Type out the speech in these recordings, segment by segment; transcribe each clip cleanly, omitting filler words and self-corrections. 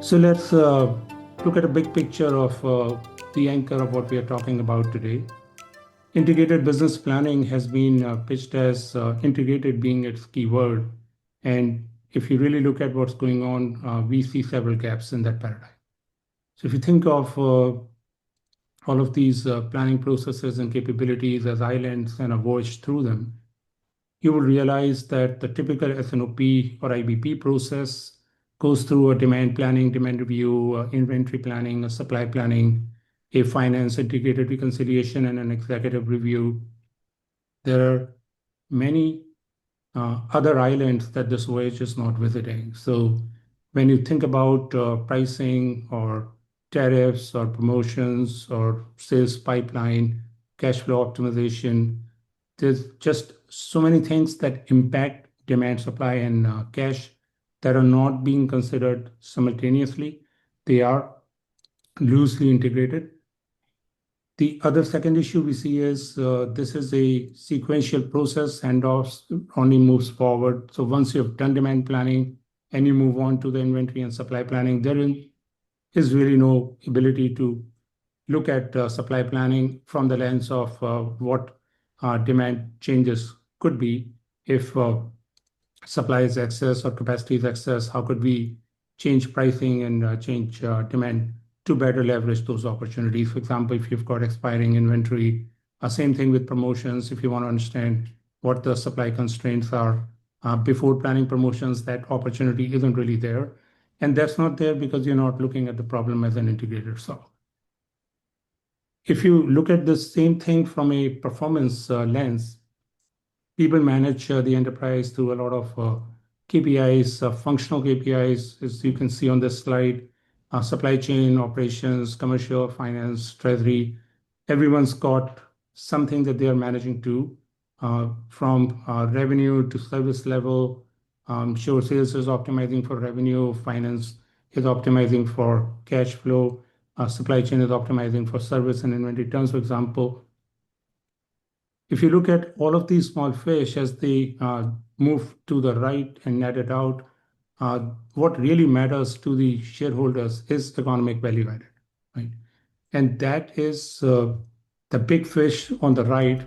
So let's look at a big picture of the anchor of what we are talking about today. Integrated business planning has been pitched as integrated being its key word. And if you really look at what's going on, we see several gaps in that paradigm. So if you think of all of these planning processes and capabilities as islands and a voyage through them, you will realize that the typical S&OP or IBP process goes through a demand planning, demand review, inventory planning, a supply planning, a finance integrated reconciliation, and an executive review. There are many other islands that this voyage is not visiting. So when you think about pricing or tariffs or promotions or sales pipeline, cash flow optimization, there's just so many things that impact demand, supply, and cash that are not being considered simultaneously. They are loosely integrated. The other second issue we see is this is a sequential process. Handoffs only moves forward. So once you've done demand planning and you move on to the inventory and supply planning, there is really no ability to look at supply planning from the lens of what demand changes could be. If supply is excess or capacity is excess, how could we change pricing and change demand to better leverage those opportunities? For example, if you've got expiring inventory, same thing with promotions. If you want to understand what the supply constraints are before planning promotions, that opportunity isn't really there. And that's not there because you're not looking at the problem as an integrated solve. If you look at the same thing from a performance lens, people manage the enterprise through a lot of KPIs, functional KPIs, as you can see on this slide, supply chain, operations, commercial, finance, treasury. Everyone's got something that they are managing to, from revenue to service level. Sure, sales is optimizing for revenue, finance is optimizing for cash flow, supply chain is optimizing for service and inventory turns, for example. If you look at all of these small fish as they move to the right and net it out, what really matters to the shareholders is economic value added, right? And that is the big fish on the right,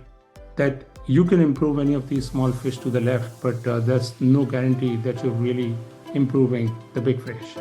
that you can improve any of these small fish to the left, but there's no guarantee that you're really improving the big fish.